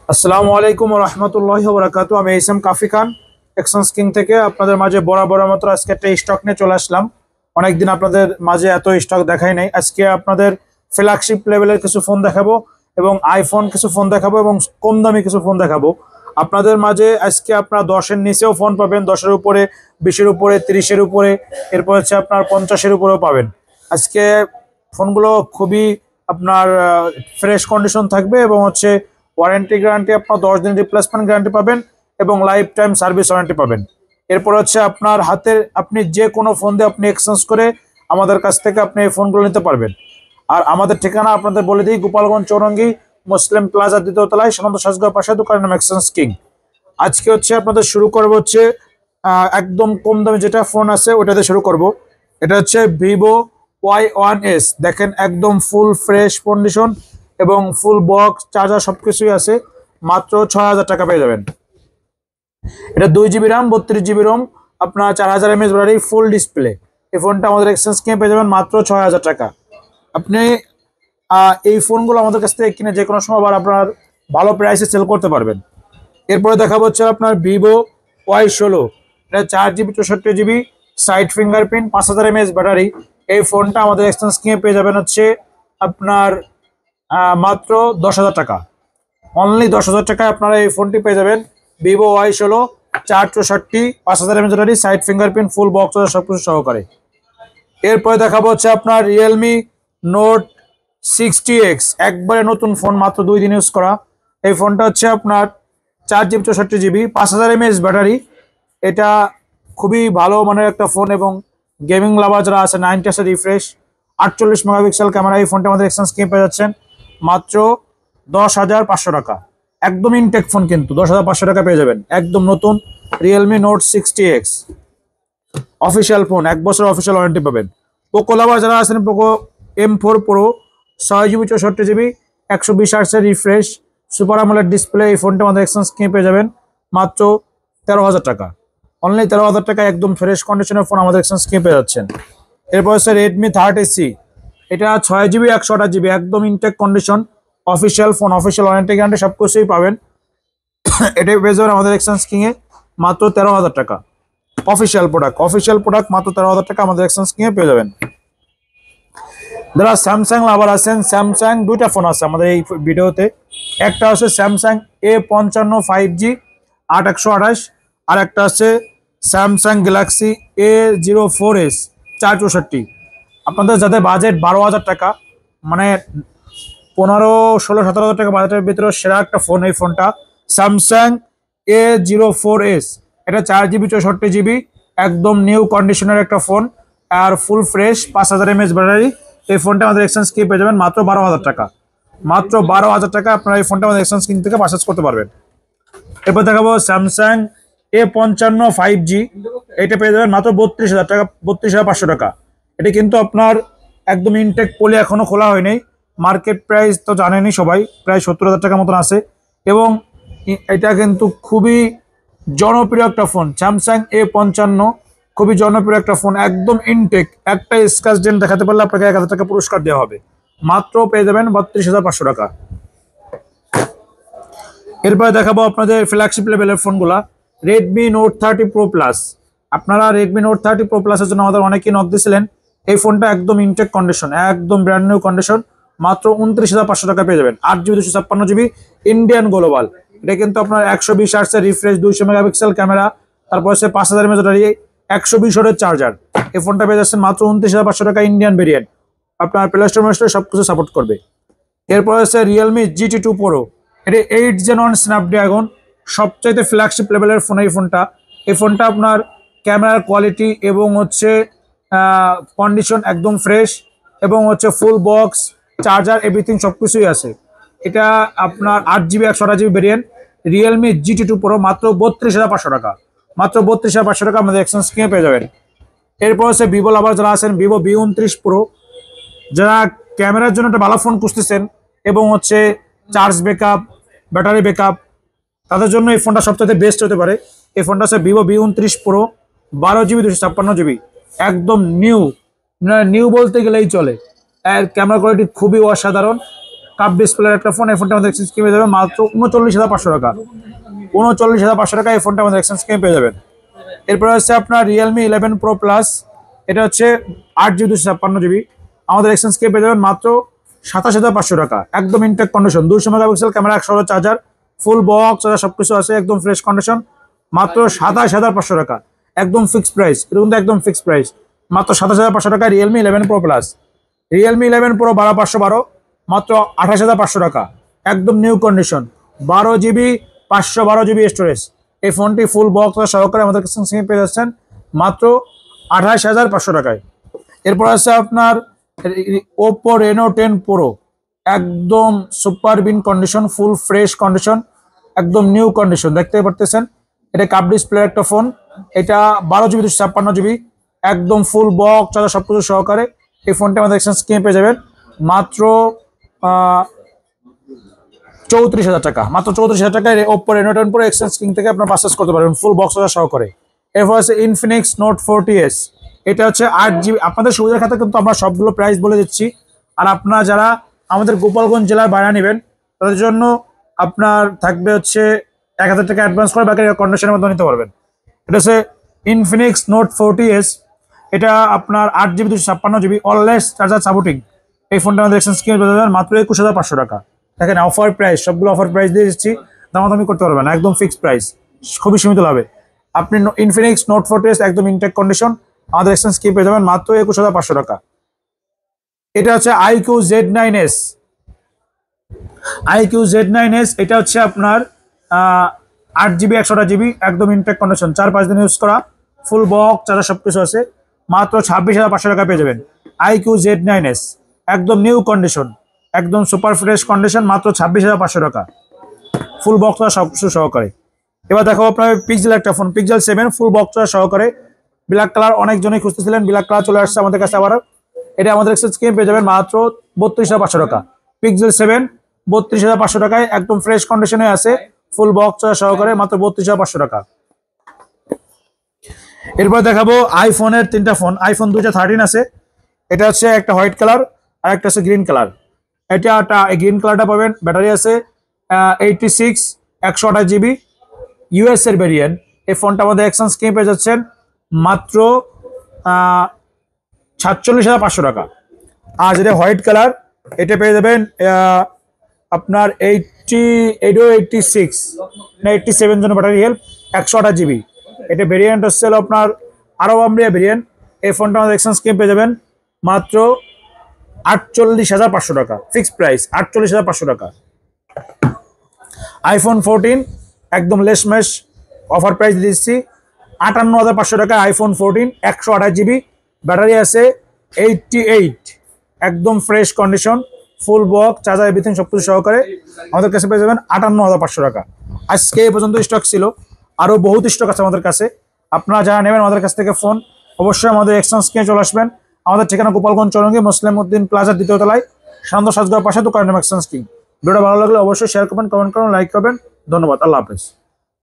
আসসালামু আলাইকুম ওয়া রাহমাতুল্লাহি ওয়া বারাকাতুহু। আমি এসএম কাফি খান এক্সচেঞ্জ কিং থেকে আপনাদের মাঝে বরাবরের মতো আজকে একটা স্টক নিয়ে চলে আসলাম। অনেকদিন আপনাদের মাঝে এত স্টক দেখাই নাই। আজকে আপনাদের ফ্ল্যাগশিপ লেভেলের কিছু ফোন দেখাবো এবং আইফোন কিছু ফোন দেখাবো এবং কম দামি কিছু ফোন দেখাবো আপনাদের মাঝে। আজকে আপনার 10-এর নিচেও ফোন পাবেন, 10-এর উপরে, 20-এর উপরে, 30-এর উপরে, এরপর হচ্ছে আপনার 50-এর উপরেও পাবেন। আজকে ফোনগুলো খুবই আপনার ফ্রেশ কন্ডিশন থাকবে এবং হচ্ছে ওয়ারেন্টি গ্যারান্টি আপনার 10 দিন রিপ্লেসমেন্ট গ্যারান্টি পাবেন এবং লাইফ টাইম সার্ভিস ওয়ারেন্টি পাবেন। এরপর হচ্ছে আপনার হাতের আপনি যে কোনো ফোন দিয়ে আপনি এক্সচেঞ্জ করে আমাদের কাছ থেকে আপনি এই ফোনগুলো নিতে পারবেন। আর আমাদের ঠিকানা আপনাদের বলে দিই, গোপালগঞ্জ চৌরঙ্গি মুসলিম প্লাজা 2য় তলায় সানন্দ সাজগাঁও পাশে দোকানের নাম এক্সচেঞ্জ কিং। আজকে হচ্ছে আপনাদের শুরু করবো হচ্ছে একদম কম দামে যেটা ফোন আছে ওটাতে শুরু করব। এটা হচ্ছে ভিভো Y1s। দেখেন একদম ফুল ফ্রেশ কন্ডিশন এবং ফুল বক্স চার্জার সবকিছুই আছে। মাত্র 6,000 টাকা পেয়ে যাবেন। এটা 2 GB RAM, 32 GB ROM, আপনার 4000 mAh ব্যাটারি, ফুল ডিসপ্লে। এই ফোনটা আমাদের এক্সচেঞ্জ কিনে পেয়ে যাবেন মাত্র 6,000 টাকা। আপনি এই ফোনগুলো আমাদের কাছ থেকে কিনে যে কোনো সময় আবার আপনার ভালো প্রাইসে সেল করতে পারবেন। এরপরে দেখাবো হচ্ছে আপনার ভিভো Y16। এটা 4 GB 64 GB side fingerprint, 5000 mAh battery. এই ফোনটা আমাদের এক্সচেঞ্জ কিনে পেয়ে যাবেন হচ্ছে আপনার মাত্র 10,000 টাকা। অনলি 10,000 টাকায় আপনারা এই ফোনটি পেয়ে যাবেন। Vivo Y16 464, 5000 mAh battery, side fingerprint, full box সবকিছু সহকারে। এরপরে দেখাবো হচ্ছে আপনার রিয়েলমি নোট 60X, একবারে নতুন ফোন, মাত্র 2 দিন ইউজ করা। এই ফোনটা হচ্ছে আপনার 4 GB 64 GB, 5000 mAh ব্যাটারি। এটা খুবই ভালো মানের একটা ফোন এবং গেমিং লাভার যারা আছে, 90 রিফ্রেশ, 48 মেগাপিক্সেল ক্যামেরা। এই ফোনটা আমাদের এক্সচেঞ্জ কিনে পেয়ে যাচ্ছেন মাত্র 10,500 টাকা। একদম ইনটেক ফোন, কিন্তু 10,500 টাকা পেয়ে যাবেন একদম নতুন Realme note 60X official phone, 1 বছর অফিসিয়াল ওয়ারেন্টি পাবেন। পোকো লাভার যারা আছেন, Poco M4 Pro 6 GB 64 GB, 120 Hz refresh, super AMOLED display. এই ফোনটা আমাদের এক্সচেঞ্জ কিনে পেয়ে যাবেন মাত্র 13,000 টাকা। অনলি 13,000 টাকা একদম ফ্রেশ কন্ডিশনের ফোন আমাদের এক্সচেঞ্জ কিনে পেয়ে যাচ্ছেন। এরপর হচ্ছে রেডমি 30C। এটা 6 GB 128 GB, একদম intact condition, official phone, official warranty guarantee সবকিছুই পাবেন। এটাই পেয়ে যাবেন আমাদের এক্সচেঞ্জ কিনে মাত্র 13,000 টাকা। অফিসিয়াল প্রোডাক্ট মাত্র 13,000 টাকা আমাদের এক্সচেঞ্জ কিনে পেয়ে যাবেন। যারা স্যামসাং লাভার আছেন, স্যামসাং দুইটা ফোন আছে আমাদের এই ভিডিওতে। একটা হচ্ছে স্যামসাং A55 5G 8128, আর একটা আছে স্যামসাং গ্যালাক্সি A04s 464। আপনাদের যাদের বাজেট 12,000 টাকা, মানে 15, 16, 17,000 টাকা বাজেটের ভিতরে সেরা একটা ফোন এই ফোনটা, স্যামসাং A04s। এটা 4 GB 64 GB, একদম নিউ কন্ডিশনের একটা ফোন আর ফুল ফ্রেশ, 5000 mAh ব্যাটারি। এই ফোনটা আমাদের এক্সচেঞ্জ কিনে পেয়ে যাবেন মাত্র 12,000 টাকা। মাত্র 12,000 টাকা আপনারা এই ফোনটা আমাদের এক্সচেঞ্জ কিং থেকে পারচেজ করতে পারবেন। এরপর দেখাবো স্যামসাং A55 5G। এটা পেয়ে যাবেন মাত্র 32,000 টাকা, 32,500 টাকা। এটা কিন্তু আপনার একদম ইনটেক পলি, এখনো খোলা হয়নি। মার্কেট প্রাইস তো জানেনই সবাই, প্রায় 70,000 টাকার মতন আছে এবং এটা কিন্তু খুবই জনপ্রিয় একটা ফোন। স্যামসাং A55 খুবই জনপ্রিয় একটা ফোন, একদম ইনটেক। একটা স্ক্র্যাচ ডেন্ট দেখাতে পারলে আপনাকে 1,000 টাকা পুরস্কার দেওয়া হবে। মাত্র পেয়ে যাবেন 32,500 টাকা। এরপরে দেখাবো আপনাদের ফ্ল্যাগশিপ লেভেলের ফোনগুলা, রেডমি নোট 30 Pro Plus। আপনারা রেডমি নোট 30 Pro Plus এর জন্য আমাদের অনেকেই নক দিয়েছিলেন। এই ফোনটা একদম ইনটেক কন্ডিশন, একদম ব্র্যান্ড নিউ কন্ডিশন, মাত্র 29,500 টাকা পেয়ে যাবেন। 8 GB 256 GB ইন্ডিয়ান গ্লোবাল। এটা কিন্তু আপনার 120 Hz রিফ্রেশ, 200 মেগাপিক্সেল ক্যামেরা, তারপর হচ্ছে 5000 mAh ব্যাটারি, 120 ওয়াটের চার্জার। এই ফোনটা পেয়ে যাচ্ছেন মাত্র 29,500 টাকা, ইন্ডিয়ান ভেরিয়েন্ট। আপনার প্লে স্টোর সবকিছু সাপোর্ট করবে। এরপর হচ্ছে রিয়েলমি GT2 Pro। এটা 8 Gen 1 স্ন্যাপড্রাগন, সবচাইতে ফ্ল্যাগশিপ লেভেলের ফোন এই ফোনটা। এই ফোনটা আপনার ক্যামেরার কোয়ালিটি এবং হচ্ছে কন্ডিশন একদম ফ্রেশ এবং হচ্ছে ফুল বক্স, চার্জার, এভরিথিং সবকিছুই আছে। এটা আপনার 8 GB 128 GB variant, Realme GT2 Pro, মাত্র 32,500 টাকা। মাত্র 32,500 টাকা আমাদের এক্সচেঞ্জ কিনে পেয়ে যাবেন। এরপর হচ্ছে ভিভো লাভার যারা আছেন, ভিভো V29 Pro, যারা ক্যামেরার জন্য একটা ভালো ফোন খুঁজতেছেন এবং হচ্ছে চার্জ ব্যাকআপ, ব্যাটারি ব্যাকআপ, তাদের জন্য এই ফোনটা সবচেয়ে বেস্ট হতে পারে। এই ফোনটা হচ্ছে Vivo V29 Pro, 12 GB 256 GB, একদম নিউ, নিউ বলতে গেলেই চলে। এর ক্যামেরা কোয়ালিটি খুবই অসাধারণ, কাপ ডিসপ্লের একটা ফোন। এই ফোনটা আমাদের এক্সচেঞ্জ স্কিমে যাবে মাত্র 39,500 টাকা। 39,500 টাকা এই ফোনটা আমাদের এক্সচেঞ্জ স্কিমে পেয়ে যাবেন। এরপরে হচ্ছে আপনার Realme 11 Pro Plus, এটা হচ্ছে 8GB 256GB, আমাদের এক্সচেঞ্জ স্কিমে পেয়ে যাবেন মাত্র 27,500 টাকা। একদম intact condition, 200 megapixel camera, 100 charger, full box charger সবকিছু আছে, একদম ফ্রেশ কন্ডিশন, মাত্র 27,500 টাকা। একদম ফিক্সড প্রাইস, এটা কিন্তু একদম ফিক্সড প্রাইস, মাত্র 27,500 টাকা Realme 11 Pro Plus। Realme 11 Pro 12512 মাত্র 28,500 টাকা। একদম new condition, 12GB 512GB storage. এই ফোনটি ফুল বক্স সহকারে আমাদের কাছে পেয়ে যাচ্ছেন মাত্র 28,500 টাকায়। এরপর আছে আপনার Oppo Reno 10 Pro, একদম সুপার বিন কন্ডিশন, ফুল ফ্রেশ কন্ডিশন, একদম নিউ কন্ডিশন, দেখতে পারতেছেন। এটা কাপ ডিসপ্লের একটা ফোন, এটা 12GB 256GB, একদম ফুল বক্স চার্জার সবকিছু সহকারে। এই ফোনটা আমাদের এক্সচেঞ্জ স্কিমে পেয়ে যাবেন মাত্র 34,000 টাকা। মাত্র 34,000 টাকায় Oppo Reno 10 Pro exchange scheme থেকে আপনার পারচেজ করতে পারবেন ফুল বক্স চার্জার সহকারে। এরপর আছে Infinix Note 40S, এটা হচ্ছে 8GB। আপনাদের সুবিধার খাতে কিন্তু আমরা সবগুলো প্রাইস বলে দিচ্ছি। আর আপনারা যারা আমাদের গোপালগঞ্জ জেলার বাইরে নেবেন তাদের জন্য আপনার থাকবে হচ্ছে 1,000 টাকা অ্যাডভান্স করে বাকি কন্ডিশনের মধ্যে নিতে পারবেন। এটা হচ্ছে Infinix Note 40S, এটা আপনার 8GB 256GB, অললেস চার্জার সাপোর্টিং। এই ফোনটা আমাদের এক্সচেঞ্জ স্কিমে পেয়ে যাবেন মাত্র 21,500 টাকা। দেখেন অফার প্রাইস, সবগুলো অফার প্রাইস দিয়ে দিচ্ছি, দামাদামি করতে পারবেন না, একদম ফিক্সড প্রাইস, খুবই সীমিত লাভে। আপনি Infinix Note 40S একদম ইনটেক কন্ডিশন, আমাদের এক্সচেঞ্জ স্কিমে পেয়ে যাবেন মাত্র 21,500 টাকা। এটা হচ্ছে iQ Z9s, iQ Z9s, এটা হচ্ছে আপনার 8GB 128GB, একদম ইনটেক কন্ডিশন, 4-5 দিন ইউজ করা, ফুল বক্স চার্জার সবকিছু আছে, মাত্র 26,500 টাকা পেয়ে যাবেন iQ Z9s, একদম নিউ কন্ডিশন, একদম সুপার ফ্রেশ কন্ডিশন, মাত্র 26,500 টাকা, ফুল বক্স সবকিছু সহকারে। এবার দেখো আপনার পিক্সেল একটা ফোন, Pixel 7 ফুল বক্স সহকারে, ব্ল্যাক কালার, অনেকজনই খুঁজতেছিলেন, ব্ল্যাক কালার চলে আসছে আমাদের কাছে আবার। এটা আমাদের এক্সচেঞ্জ স্কিমে পেয়ে যাবেন মাত্র 32,500 টাকা। Pixel 7 32,500 টাকায়, একদম ফ্রেশ কন্ডিশনে আছে, ফুল বক্স সহকারে, মাত্র 32,500 টাকা। এরপর দেখাবো আইফোনের 3টা ফোন। আইফোন 2টা 13 আছে, এটা হচ্ছে একটা হোয়াইট কালার আর একটা হচ্ছে গ্রিন কালার। এটা গ্রিন কালারটা পাবেন, ব্যাটারি আছে 86, 128GB, ইউএস এর ভেরিয়েন্ট। এই ফোনটা আমাদের এক্সচেঞ্জ স্কিমে পেয়ে যাচ্ছেন মাত্র 47,500 টাকা। আর যেটা হোয়াইট কালার, এটা পেয়ে যাবেন আপনার 86 না 87 জন্য ব্যাটারি হেল্প, 128GB। এটা ভেরিয়েন্ট হচ্ছে আপনার আরব আমিরিয়া ভেরিয়েন্ট। এই ফোনটা আমাদের এক্সচেঞ্জ স্কিমে পেয়ে যাবেন মাত্র 48,500 টাকা, ফিক্সড প্রাইস 48,500 টাকা। আইফোন 14 একদম লেশমেশ অফার প্রাইস দিচ্ছি 58,500 টাকা। আইফোন 14 128GB, ব্যাটারি আছে 88, একদম ফ্রেশ কন্ডিশন, ফুল বক্স চার্জার এভরিথিং সবকিছু সহকারে আমাদের কাছে পেয়ে যাবেন 58,500 টাকা। আজকে এই পর্যন্ত স্টক ছিল, আরও বহুত স্টক আছে আমাদের কাছে। আপনারা যারা নেবেন আমাদের কাছ থেকে ফোন, অবশ্যই আমাদের এক্সচেঞ্জ স্কিমে চলে আসবেন। আমাদের ঠিকানা গোপালগঞ্জ চৌরঙ্গি মুসলিম উদ্দিন প্লাজার 2য় তলায়, শান্ত সাজগড় পাশে দোকানের এক্সচেঞ্জ স্কিম। ভিডিওটা ভালো লাগলে অবশ্যই শেয়ার করবেন, কমেন্ট করুন, লাইক করবেন। ধন্যবাদ, আল্লাহ হাফেজ।